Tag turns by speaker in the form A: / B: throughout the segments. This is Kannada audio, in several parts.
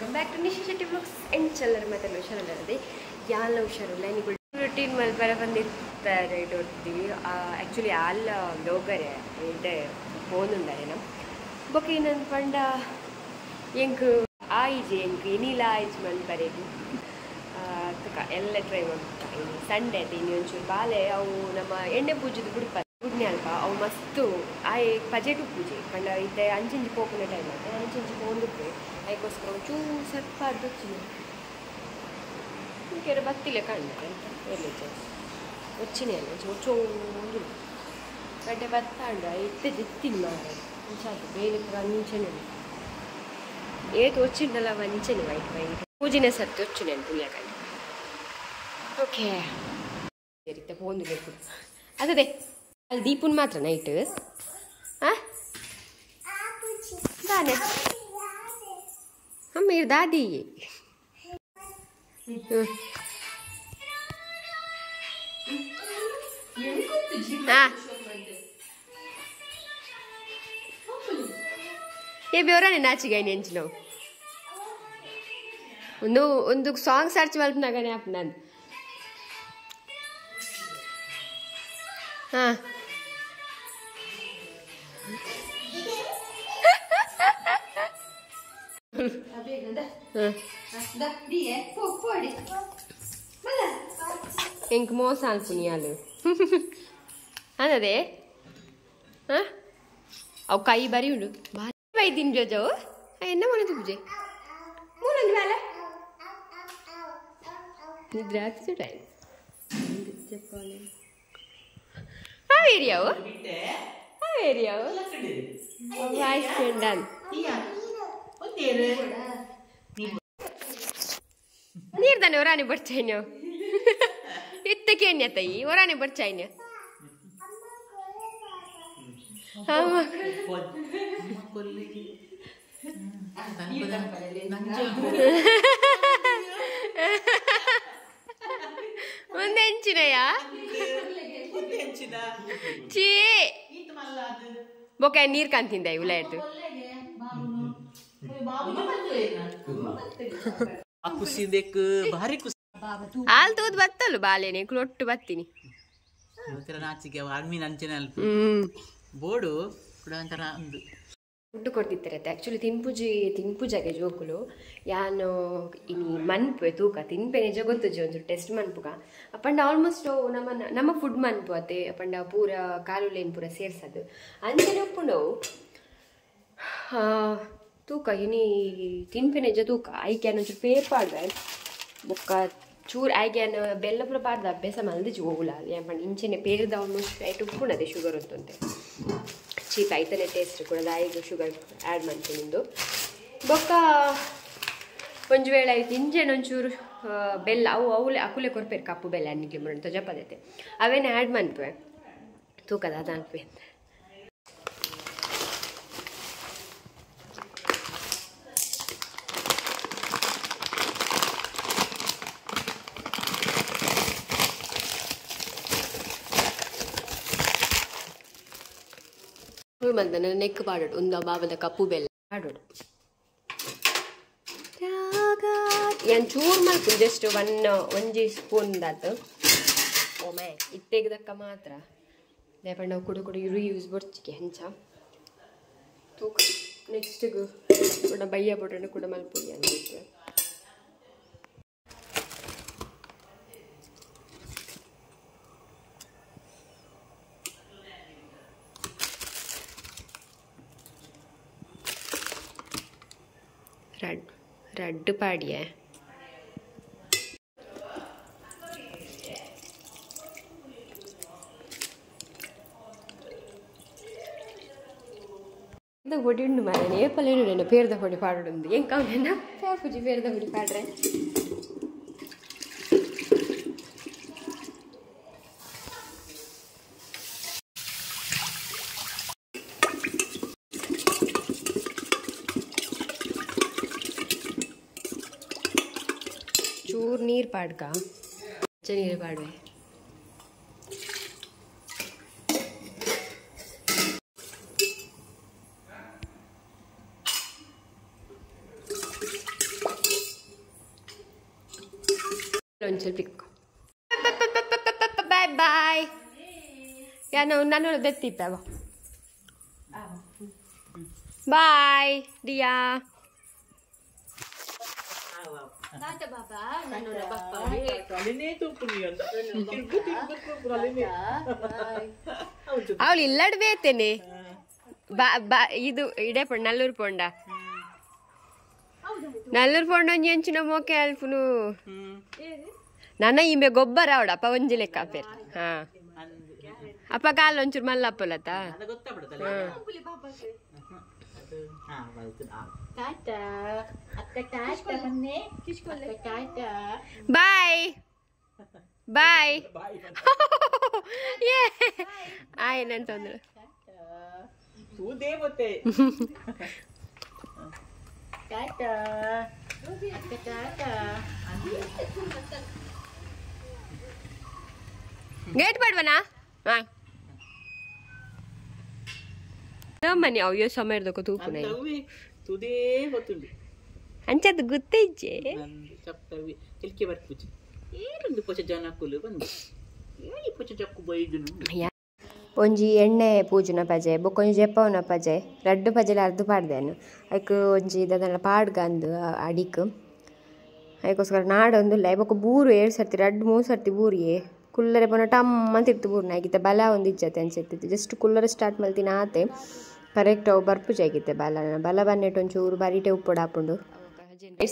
A: welcome back to Nisha Shetty blogs ಎಂಚಲ್ಲರ ಮಾತೆಲ್ಲ ಹುಷಾರಲ್ಲದೆ ಯಾಲ ಹುಷಾರಿಲ್ಲ ನೀವು ರೂಟೀನ್ ಮಲ್ಪರ ಬಂದಿರ್ತಾರೆ ಇಟ್ಟಿರ್ತೀವಿ ಆ್ಯಕ್ಚುಲಿ ಆಲ್ ಲೋಗರೆ ಇದೆ ಹೋನುಂಡಾರೆ ನಮ್ಮ ಬೊಕ್ಕ ಇನ್ನೊಂದು ಪಂಡ ಎಂಕ್ ಆಯ್ಜಿ ಎಂಕ್ ಇನಿಲ ಆಯ್ಜ್ ಮಲ್ಪರೇದು ಎಲ್ಲ ಟ್ರೈ ಮಾಡ್ತಾ ಸಂಡೆ ಐತಿ ಇನ್ನು ಒಂಚೂರು ಬಾಲೆ ಅವು ನಮ್ಮ ಎಣ್ಣೆ ಪೂಜೆದು ಬಿಡ್ಪ ಗುಡ್ನೆ ಅಲ್ಪ ಅವು ಮಸ್ತು ಆಯ್ ಪಜೆಟು ಪೂಜೆ ಪಂಡ ಇದ್ದೆ ಅಂಚಿಂಚಿ ಪೋಪುನ ಟೈಮ್ ಆಯ್ತು ಅಂಚಿಂಚಿ ಹೋಗಿದ್ವಿ ಅದಕ್ಕೋಸ್ಕರ ಒಂಚೂರು ಸ್ವಲ್ಪ ಅರ್ಧಚ್ಚಿನ ಕೆರೆ ಬತ್ತಿಲ್ಲ ಕಾಣ್ತಾರೆ ಅಂತ ಎಲ್ಲಿ వచ్చినాయి ಅಲ್ಲ ಚೋಂದು ಗಡ್ಡೆ ಬತ್ತಾಂಡ ಎತ್ತೆ ಜಿತ್ತಿನ ಮಾರ చాలు ಬೇರೆ వంచను ఏది వచ్చిందలా వంచను వైట్ వైట్ పూజిన సత్తి వచ్చినాను పులియాకండి ఓకే జరిగితే పోంది ఇప్పుడు అదే అది దీపుని మాత్రం నైట్ దానే మీరు దాది ये बेवरा ने नाची गई नेंचनो ಒಂದು ಸಾಂಗ್ ಸರ್ಚ್ ಮಾಡ್ತಾನೆ ಅಪ್ಪ ನಾನು ಹಾ ఇంక మోసాలు పుణ్యాలు అదే అవు కై బరి ఉండు బాగా తిని జోజావు ఎన్న మన తుజే మూలండి వేళ నిద్రాక్ష టైం చెప్పాలి ఏరియావు ఏరియావు వాయిస్ ఫ్రెండ్ ನೀರ್ ತಾನೆ ಹೊರಾನೆ ಬರ್ಚಾಯ್ನ ಇತ್ತಕ್ಕೆ ಎಣ್ಣೆತ್ತೈ ಹೊರಾನೆ ಬರ್ಚಾಯ್ನ ಒಂದು ಹೆಂಚಿನಯ್ಯ ಚೀ ಬೊಕ್ಕ ನೀರ್ ಕಾಂತಿಂದ ಇವಳ ಆಯ್ತು ಹಾಲು ತೂದ್ ಬತ್ತಲ್ಲ ಬಾಲೆನೆ ಕ್ಲೊಟ್ಟು ಬತ್ತೀನಿ
B: ಬೋಡು
A: ಫುಡ್ ಕೊಡ್ತಿರ್ತಾರೆ ಆ್ಯಕ್ಚುಲಿ ತಿನ್ಪೂಜೆಗೆ ಜೋಕುಲು ಯಾನು ಇನಿ ಮನ್ಪೆ ತೂಕ ತಿನ್ಪೆ ನಿಜ ಗೊತ್ತುಜಿ ಒಂಚೂರು ಟೆಸ್ಟ್ ಮನ್ಪುಗ ಅಪ್ಪಂಡ ಆಲ್ಮೋಸ್ಟ್ ನಮ್ಮ ಫುಡ್ ಮನ್ಪು ಅತ್ತೆ ಅಪ್ಪಂಡ ಪೂರ ಕಾಲುಲೇನು ಪೂರ ಸೇರ್ಸದು ಅಂಚನೆ ಉಪ್ಪುಂಡವು ತೂಕ ಇನಿ ತಿನ್ಪೆ ನಿಜ ತೂಕ ಐಕ್ಯಾನ ಒಂಚೂರು ಪೇಪಾಡ್ವೆ ಬೊಕ್ಕ ಚೂರು ಐಕ್ಯಾನ ಬೆಲ್ಲ ಪೂರ ಪಾಡ್ದ ಅಭ್ಯಾಸ ಮಲ್ದಿಜಿ ಹೋಗುಲ್ಲ ಯಾಪಂಡ ಇಂಚೆನೆ ಪೇರ್ದ ಆಲ್ಮೋಸ್ಟ್ ಐಟ್ ಉಪ್ಪುಂಡದೆ ಶುಗರ್ ಅಂತಂತೆ ಚೀಪ್ ಐತನೇ ಟೇಸ್ಟ್ ಕೂಡ ದಾಯಿಗೆ ಶುಗರ್ ಆ್ಯಡ್ ಮಾಡ್ತೀನಿ ನಿಂದು ಬೊಕ್ಕ ಒಂದು ವೇಳೆ ಆಯ್ತು ಇಂಜೆನ್ ಒಂಚೂರು ಬೆಲ್ಲ ಅವಲೆ ಅಕುಲೆ ಕೊರ್ಪೇರು ಕಪ್ಪು ಬೆಲ್ಲ ಅನ್ನಿಗೆ ಮುರಂತ ಜಪದೈತೆ ಅವೇನೇ ಆ್ಯಡ್ ಮಾಡ್ಪೆ ತೂಕದ ಅದು ಅನ್ಪೆ ಮಲ್ದ ನೆಕ್ ಪಾಡೋಡು ಒಂದು ಬಾಬದ ಕಪ್ಪು ಬೆಲ್ಲ ಪಾಡೋಡು ಏನು ಚೂರು ಮಲ್ಪು ಜಸ್ಟ್ ಒಂಜಿ ಸ್ಪೂನ್ ದಾತು ಓಮೆ ಇತ್ತೆಗ್ದಕ್ಕ ಮಾತ್ರ ಲೇಪಂಡ ಕುಡು ಕುಡು ಯೂಸ್ ಬರ್ಚಿಗೆ ಹೆಂಚ ತೂಕ ನೆಕ್ಸ್ಟಿಗೂ ಕೂಡ ಬಯ್ಯ ಬಿಡೋಣ ಕೂಡ ಮಲ್ಪುಡಿ ಅಂದಿತ್ತು ரெட்டு பாடிய இந்த பொடி உண்டு மாதிரி நேப்பலேன்னு என்ன பேர்த பொடி பாடுண்டு என் கவுன் என்ன பூஜி பேர்த பொடி பாடுறேன் ಚೂರು ನೀರು ಪಾಡ್ಕ ನೀರು ಪಾಡ್ವೆ ಒಂಚೂರು ಪಿಕ್ಕು ಬಾಯ್ ಬಾಯ್ ನಾನು ದೆತ್ತಿಪ್ಪ ಬಾಯ್ ಡಿಯಾ ಅವಳು ಇಲ್ಲಡ್ ಬೇತೇನೆ ಇದು ಇಡೇ ಪೊಂಡ ನಲ್ಲೂರು ಪೊಂಡ ಒಂಜಿ ಎಂಚಿನ ಮೋಕೆ ಅಲ್ಪುನು ನನ್ನ ಇಮೆ ಗೊಬ್ಬರ ಅವಡ ಅಪ್ಪ ಒಂಜಿ ಲೆಕ್ಕ ಪೇರ್ ಹಾ ಅಪ್ಪ ಕಾಲ ಒಂಚೂರು ಮಲ್ಲಪ್ಪಲತ್ತ ಬಾಯ್ ಬಾಯ್ ಆಯ್ನಂತ ತೊಂದ್ರೆ ಗೇಟ್ ಮಾಡ್ವನಾ ಮನೆ ಅಯ್ಯೋ ಸಮಯದಕ್ಕ ತೂಪು ಅಂಚದ್ದು ಗೊತ್ತೈಜೆ ಒಂಜಿ ಎಣ್ಣೆ ಪೂಜನ ಪಜೆ ಬೊಕ್ಕೊಂಜಿ ಜೆಪ್ಪವನ ಪಜೆ ರಡ್ಡು ಪಜೆಲ ಅರ್ದು ಪಾಡ್ದೇನು ಐಕ್ ಒಂಜಿ ದನ ಪಾಡ್ಗಂದು ಅಡಿಕ್ ಅದಕ್ಕೋಸ್ಕರ ನಾಡೊಂದುಲ್ಲ ಬೊಕ್ಕ ಬೂರು 7 ಸರ್ತಿ 2-3 ಸರ್ತಿ ಬೂರಿಯೇ ಕುಲ್ಲರೆ ಪೋನ ಟಮ್ಮ ತಿರ್ತು ಬೂರ್ನ ಆಗಿತ್ತೆ ಬಲ ಒಂದು ಇಜ್ಜತೆ ಅನ್ಸಿತ್ತು ಜಸ್ಟ್ ಕುಲ್ಲರೆ ಸ್ಟಾರ್ಟ್ ಮಲ್ತಿನ ಆತೆ ಕರೆಕ್ಟ್ ಅವು ಬರ್ಪುಜಿ ಆಗಿತ್ತೆ ಬಲ ಬನ್ನೆಟ್ಟು ಒಂಚೂರು ಬರಿಟೆ ಉಪ್ಪುಡು ಹಾಕೊಂಡು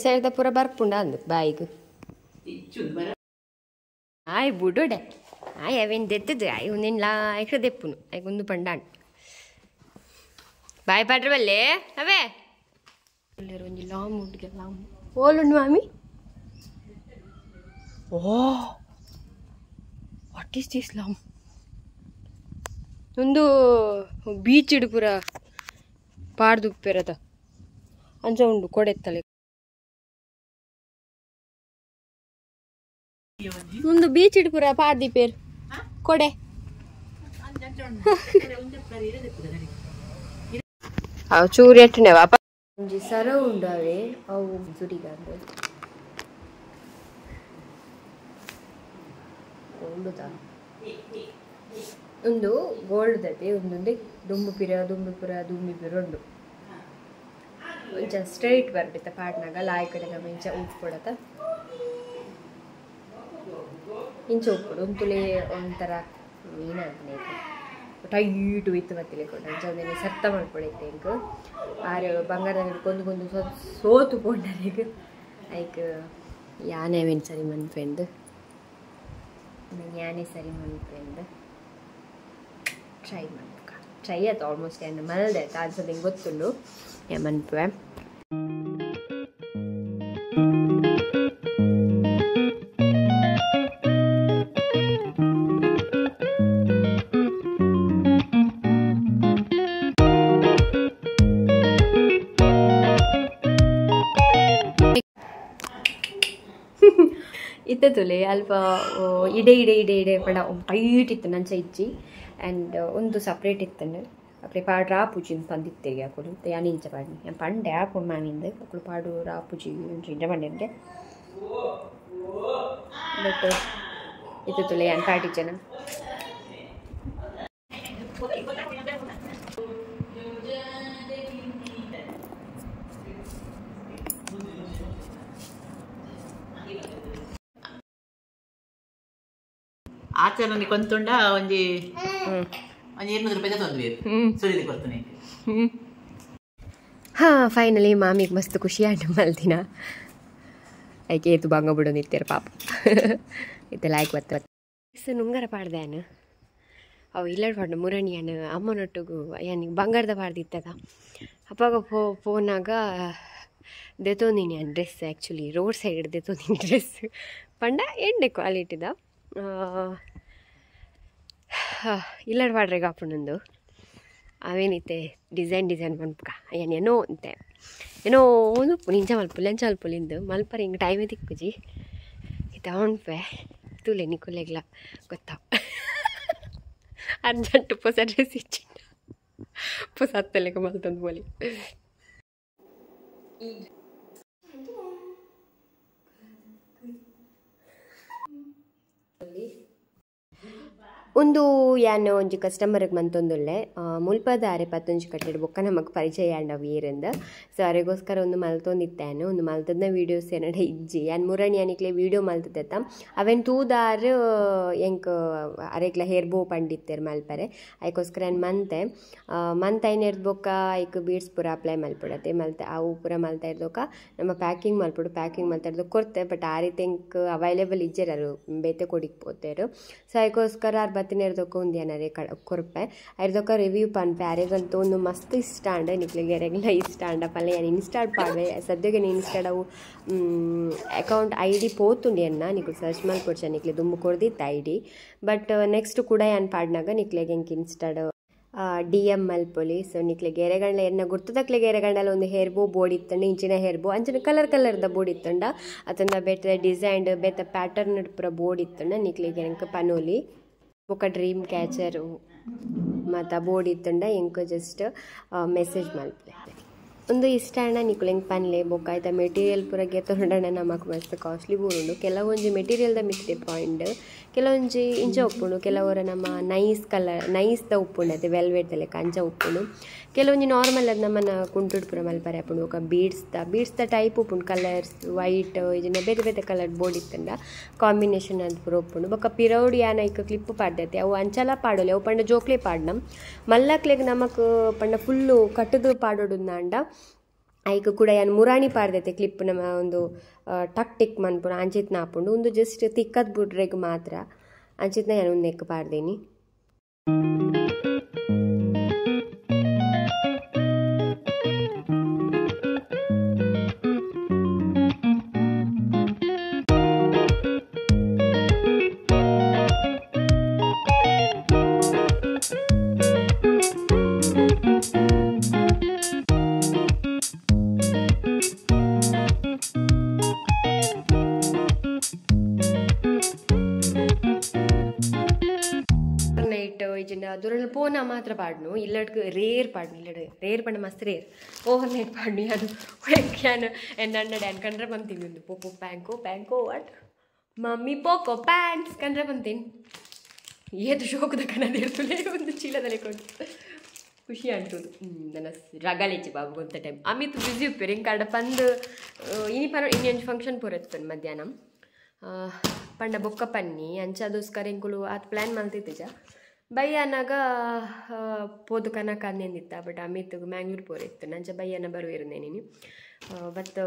A: ಸೈಡ್ದ ಪೂರ ಬರ್ಪುಂಡ ಅಂದು ಬಾಯಿಗೆ ಆಯ್ ಬುಡೋಡೆ ಆಯ್ ಅವೇನು ದೆತ್ತದು ಆಯ್ ಒಂದೇನು ಲಾಯ್ಕ ದೆಪ್ಪುನು ಆಯ್ಕೆ ಒಂದು ಪಂಡಾಣ್ ಬಾಯ್ ಪಾಡ್ರ ಬಲ್ಲೆ ಅವೇ ಒಂಜಿ ಲಾಂಗ್ ಮುಡ್ಗೆ ಲಾಂಗ್ ಓಲುಂಡು ಮಾಮಿ ಓ ವಾಟ್ ಈಸ್ ದಿಸ್ ಲಾಮ್ ಒಂದು ಬೀಚ್ ಇಡು ಪೂರ ಪಾಡ್ದುಪ್ಪೆರದ ಅಂಚ ಉಂಡು ಕೊಡೆತ್ತಲೆ ಒಂದು ಬೀಚ್ ಇಡು ಪೂರ ಪಾಡ್ದಿಪ್ಪೇರು ಕೊಡೆ ಅವು ಚೂರು ಎಟ್ಟನೆ ವಾಪ ಒಂಜಿ ಸರ ಉಂಡು ಅವೇ ಅವು ಜುರಿಗಂದು ಒಂದು ಗೋಲ್ಡ್ ದತೆ ಒಂದೊಂದು ದುಂಬಿಪುರ ಉಂಡು ಒಂಚ ಸ್ಟ್ರೈಟ್ ಬರ್ಬಿತ್ತ ಪಾಡ್ನಾಗ ಲಾಯ್ ಕಡೆ ನಮ್ಮ ಇಂಚ ಉಪ್ಪು ಕೊಡತ್ತ ಇಂಚ ಉಪ್ಪುಡು ಒಂತುಲೆ ಒಂಥರ ಏನಂತಾನೆ ಟೈಟು ಇತ್ತು ಮತ್ತಿಲೆ ಕೊಡ ಅಂಚೆ ಸರ್ತ ಮಾಡ್ಕೊಡೈತೆ ಈಗ ಆರು ಬಂಗಾರದ ಕೊಂದು ಸೋತು ಪೋಂಡರಿಗೆ ಐಕ್ ಯಾನೇವೇನು ಸರಿ ಮನ್ಪೆಂದು ಯಾನೇ ಸರಿ ಮನ್ಪೆಂದು ಟ್ರೈ ಮಾಡ್ಬೇಕ ಟ್ರೈ ಆಯ್ತು ಆಲ್ಮೋಸ್ಟ್ ಏನು ಮಲ್ದೆ ಆಯ್ತು ಅದು ಸ್ವಲ್ಪ ಹಿಂಗೆ ಗೊತ್ತುಂಡು ಮನ್ಪೆ ಇತ್ತತುಲೆ ಅಲ್ಪ ಇಡೆ ಪಡ ಟೈಟ್ ಇತ್ತು ನಂಚ ಇಜ್ಜಿ ಆ್ಯಂಡ್ ಒಂದು ಸಪ್ರೇಟ್ ಇತ್ತಂಡು ಅಕ್ಕಡೆ ಪಾಡು ರಾಪುಜಿ ಪಂದಿತ್ತೇಗೆ ಅಕ್ಕಳು ಯಾನಿಂಚ ಪಾಡಿ ನಾನು ಪಂಡೆ ಹಾಕೊಂಡು ಮಾವಿಂದ ಅಕ್ಕಳು ಪಾಡು ರಾಪುಜಿ ಇಂಚ ಪಂಡೆ ಬಟ್ ಇತ್ತತುಲೆ ಯಾನ್ ಪಾಟಿ ಜನ
B: ಆಚರಣೆ ಕೊಂತುಂಡ ಒಂಜಿ 200 ರೂಪಾಯಿ ತಂದ್ವಿ ಸುರಿದು ಕೊಡ್ತೀನಿ
A: ಫೈನಲಿ ಮಾಮಿಗೆ ಮಸ್ತ್ ಖುಷಿ ಆಂಡು ಮಲ್ದಿನ ಐಕೆ ಏತು ಬಂಗ ಬಿಡು ನಿತ್ಯರ ಪಾಪ ಇತ್ತೆ ಲಾಯ್ಕ್ ಬತ್ತ ನುಂಗರ ಪಾಡ್ದೇನು ಅವು ಇಲ್ಲಡ್ ಪಾಡ್ದು ಮುರಣಿಯನು ಅಮ್ಮನೊಟ್ಟಿಗೂ ಯಾನಿಗೆ ಬಂಗಾರದ ಪಾಡ್ದಿತ್ತದ ಅಪ್ಪಾಗ ಫೋನಾಗ ದೆತೋಂದಿನಿ ಅನ್ ಡ್ರೆಸ್ ಆ್ಯಕ್ಚುಲಿ ರೋಡ್ ಸೈಡ್ ದೆತೋಂದಿನಿ ಡ್ರೆಸ್ ಪಂಡ ಎಣ್ಣೆ ಕ್ವಾಲಿಟಿದ ಇಲ್ಲಡ್ ಪಾಡ್ರೆ ಕಾಪುಂಡು ಅವೇನಿತ್ತೆ ಡಿಸೈನ್ ಮನ್ಪಕ ಏನೋ ಅಂತೆ ಏನೋ ಒಂದು ನಿಂಚ ಮಲ್ಪುಲಿ ಮಲ್ಪುಲಿಂದು ಮಲ್ಪರ ಹಿಂಗೆ ಟೈಮೇ ತಿಕ್ಕುಜಿ ತಗೊಂಡ್ಪೆ ತುಲೆ ನಿಕ್ಕುಲೆಗ್ಲ ಗೊತ್ತಾವ ಅರ್ಜೆಂಟ್ ಹೊಸ ಡ್ರೆಸ್ ಇಚ್ಚಿ ಹೊಸ ಹತ್ತಲೆಗೆ ಮಲ್ತಂದು ಬೋಲಿ ಒಂದು ಯಾನು ಒಂಜಿ ಕಸ್ಟಮರ್ಗೆ ಮಂತೊಂದುಲ್ಲೆ ಮುಲ್ಪದಾರೆ ಪತ್ತೊಂಜಿ ಕಟ್ಟೆಡ್ ಬೊಕ್ಕ ನಮಕ್ ಪರಿಚಯ ಆಂಡ ವೀರಿಂದ ಸೊ ಅರೆಗೋಸ್ಕರ ಒಂದು ಮಲ್ತೊಂದಿತ್ತೇನು ಒಂದು ಮಲ್ತದ ವೀಡಿಯೋಸ್ ಏನಡೆ ಇಜ್ಜಿ ಯಾನ್ ಮುರಣಿ ಅನಿಕ್ಲೆ ವೀಡಿಯೋ ಮಲ್ತದೆತ್ತ ಅವೆನ್ ತೂದಾರ್ ಎಂಕ್ ಅರೆಕ್ಲ ಹೇರ್ ಬೋ ಪಂಡಿತ್ತೇರ್ ಮಲ್ಪರೆ ಅದಕ್ಕೋಸ್ಕರ ಏನು ಮಂತೆ ಐನೇರ್ದು ಬೊಕ್ಕ ಐಕ್ ಬೀಡ್ಸ್ ಪೂರ ಅಪ್ಲೈ ಮಲ್ಪಡತ್ತೆ ಮಲ್ತೆ ಅವು ಪೂರ ಮಲ್ತಾ ಇರ್ದೋಕ ನಮ್ಮ ಪ್ಯಾಕಿಂಗ್ ಮಲ್ಪಡು ಪ್ಯಾಕಿಂಗ್ ಮಲ್ತಾಡ್ದು ಕೊಡ್ತೆ ಬಟ್ ಆ ರೀತಿ ಎಂಕ್ ಅವೈಲೇಬಲ್ ಇಜ್ಜೆರರು ಬೇತೆ ಕೊಡಿಕ್ ಪೋತೇರು ಸೊ ಅದಕ್ಕೋಸ್ಕರ ಬತ್ತಿನೇರ್ದೊಕ್ಕ ಒಂದು ಏನಾರೇ ಕೊರಪೆ ಅರ್ದೊಕ್ಕ ರಿವ್ಯೂ ಪನ್ಪೆ ಅರೆಗಂತೂ ಒಂದು ಮಸ್ತ್ ಇಷ್ಟ ಅಂಡ ನಿಕ್ಲಿಗೆ ರೆಗ್ಯುಲರ್ ಇಷ್ಟ ಅಂಡ ಪಲ್ಲೆ ನಾನು ಇನ್ಸ್ಟಾಲ್ ಪಾಡ್ವೆ ಸದ್ಯಗೆ ನೀನು ಇನ್ಸ್ಟಾಡ್ ಅವು ಅಕೌಂಟ್ ID ಪೋತುಂಡಿ ಅನ್ನ ನಿಕ್ಲು ಸರ್ಚ್ ಮಾಡಿ ಕೊಡ್ಸ ನಿಕ್ಲೆ ದುಂಬು ಕೊಡ್ದಿತ್ತು ID ಬಟ್ ನೆಕ್ಸ್ಟ್ ಕೂಡ ಏನು ಪಾಡ್ನಾಗ ನಿಕ್ಲೆಗೆ ಹೆಂಗೆ ಇನ್ಸ್ಟಾಡ್ DM ಮಲ್ಪೊಲಿ ಸೊ ನಿಕ್ಲೆಗೆ ಎರೆಗಂಡ್ಲ ಎನ್ನ ಗುರ್ತದಕ್ಲೆಗೆ ಎರೆಗಂಡಲ ಒಂದು ಹೇರ್ ಬೋ ಬೋರ್ಡ್ ಇತ್ತಂಡ ಇಂಚಿನ ಹೇರ್ ಬೋ ಅಂಚಿನ ಕಲರ್ದ ಬೋರ್ಡ್ ಇತ್ತಂಡ ಅತಂದ ಬೇತ ಡಿಸೈನ್ಡ್ ಬೇತ ಪ್ಯಾಟರ್ನ್ ಪೂರ ಬೋರ್ಡ್ ಇತ್ತಂಡ ನಿಕ್ಲೆಗೆ ಎಂಕ ಪನೋಲಿ ಬೊಕ್ಕ ಡ್ರೀಮ್ ಕ್ಯಾಚರ್ ಮತ್ತು ಬೋರ್ಡ್ ಇತ್ತಂಡ ಎಂಕ್ ಜಸ್ಟ್ ಮೆಸೇಜ್ ಮಲ್ಪೆ ಒಂದು ಇಷ್ಟ ಅಣ್ಣ ನಿಕ್ಲು ಹೆಂಗೆ ಪನ್ಲೆ ಬೊಕ್ಕ ಆಯ್ತಾ ಮೆಟೀರಿಯಲ್ ಪೂರ ಗೆತ್ತೊಂಡಣ್ಣ ನಮಕ್ ಮಸ್ತ್ ಕಾಸ್ಟ್ಲಿ ಬೋರುಂಡು ಕೆಲವೊಂಜಿ ಮೆಟೀರಿಯಲ್ದ ಮಿತ್ತೆ ಪಾಯಿಂಟ್ ಕೆಲವೊಂಜಿ ಇಂಚ ಉಪ್ಪುಂಡು ಕೆಲವರ ನಮ್ಮ ನೈಸ್ದ ಉಪ್ಪುಂಡು ಅದು ವೆಲ್ವೆಟ್ ಲೆಕ್ಕ ಅಂಚ ಉಪ್ಪುಂಡು ಕೆಲವೊಂಜಿ ನಾರ್ಮಲ್ ಅದು ನಮ್ಮನ್ನ ಕುಂಟುಡ್ ಪೂರ ಮಲ್ಪರೆ ಹಾಪುಂಡು ಬೊಕ್ಕ ಬೀಡ್ಸ್ದ ಟೈಪ್ ಉಪ್ಪುಂಡು ಕಲರ್ಸ್ ವೈಟ್ ಇದನ್ನ ಬೇತೆ ಬೇತೆ ಕಲರ್ ಬೋರ್ಡ್ ಇತ್ತಂಡ ಕಾಂಬಿನೇಷನ್ ಅದು ಪೂರ ಉಪ್ಪುಂಡು ಬೊಕ್ಕ ಪಿರೌಡಿ ಯಾನ ಐಕ ಕ್ಲಿಪ್ ಪಾಡ್ದೈತೆ ಅವು ಅಂಚಲ ಪಾಡೋಲಿ ಅವು ಪಂಡ ಜೋಕ್ಲೆ ಪಾಡ್ನಂ ಮಲ್ಲಕ್ಲೆಗ್ ನಮಕ್ ಪಂಡ ಫುಲ್ಲು ಕಟ್ಟದು ಪಾಡೋಡು ಅಂಡ ಐಕ್ ಕೂಡ ಏನು ಮುರಾಣಿ ಪಾಡ್ದೈತೆ ಕ್ಲಿಪ್ ನಮ್ಮ ಒಂದು ಟಕ್ ಟಿಕ್ ಮನ್ಪುನ ಅಂಚಿತ್ನ ಹಾಪುಂಡು ಒಂದು ಜಸ್ಟ್ ತಿಕ್ಕದ್ ಬಿಡ್ರೆಗ್ ಮಾತ್ರ ಅಂಚಿತ್ನ ಏನು ಒಂದು ನೆಕ್ ಪಾಡ್ದೇನಿ ದೂರಲ್ಲಿ ಪೋನ ಮಾತ್ರ ಪಾಡ್ನು ಇಲ್ಲಡ್ಗೆ ರೇರ್ ಪಾಡ್ನು ಇಲ್ಲಡ್ ರೇರ್ ಪಂಡ ಮಸ್ತ್ ರೇರ್ ಓವರ್ ನೈಟ್ ಪಾಡ್ನು ಅದು ಯಾನು ಎಂದಣ್ಣಡೆ ಅನ್ಕಂಡ್ರೆ ಬಂತೀನಿ ಒಂದು ಪೋಪೋ ಪ್ಯಾಂಕೋ ವಾಟ್ ಮಮ್ಮಿ ಪೋಕೋ ಪ್ಯಾಂಟ್ಸ್ ಕಂಡ್ರೆ ಬಂತೀನಿ ಏದು ಶೋಕದ ಕನ್ನದಿರ್ತಲೇ ಒಂದು ಚೀಲದಲ್ಲಿ ಕೊಟ್ಟು ಖುಷಿ ಅಂಟುದು ನನ್ನ ರಗಲಿಚ್ಚಿ ಬಾಬು ಗೊಂತ ಟೈಮ್ ಅಮಿತ್ ಬಿಸಿ ಉಪ್ಪೇರು ಹಿಂಗೆ ಕಡ ಪಂದು ಇನ್ನೊಂದು ಫಂಕ್ಷನ್ ಪೂರೈತು ಮಧ್ಯಾಹ್ನ ಪಂಡ ಬೊಕ್ಕ ಪನ್ನಿ ಅಂಚದೋಸ್ಕರ ಇಂಕುಲು ಅದು ಪ್ಲ್ಯಾನ್ ಮಲ್ತಿದ್ದ ಬಯ್ಯನಾಗ ಪೋದು ಕನಕ ಅಂದಿತ್ತ ಬಟ್ ಅಮಿತ್ ಮ್ಯಾಂಗ್ಳೂರು ಪೋರಿತ್ತು ನಂಚ ಬಯ್ಯನ ಬರುವಿರುಂದೆ ನೀನು ಬಟ್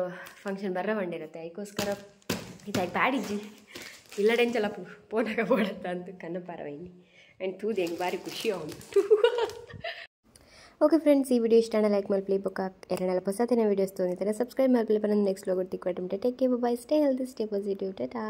A: ಫಂಕ್ಷನ್ ಬರ್ರ ಬಂಡಿರತ್ತೆ ಅದಕ್ಕೋಸ್ಕರ ಇದಾಗಿ ಬ್ಯಾಡಿಜ್ಜಿ ಇಲ್ಲಡೆಂಚಲ ಪೋನಾಗ ಬೋಡತ್ತ ಅಂತ ಕನ್ನಪಾರವೈನಿ ಆ್ಯಂಡ್ ತೂದು ಹೆಂಗೆ ಭಾರಿ ಖುಷಿ ಅವನು ಓಕೆ ಫ್ರೆಂಡ್ಸ್ ಈ ವಿಡಿಯೋ ಇಷ್ಟ ಲೈಕ್ ಮಾಡಿ ಬೊಕ್ಕ ಎರಡೆಲ್ಲ ಹೊಸತಿನ ವೀಡಿಯೋಸ್ ತೊಗೊಂಡಿದ್ದಾರೆ ಸಬ್ಸ್ಕ್ರೈಬ್ ಮಾಡಿ ಬಂದು ನೆಕ್ಸ್ಟ್ ಲೋಗೋ ತಿಕ್ಕೊಟ್ಟು take care bye stay healthy stay positive Tata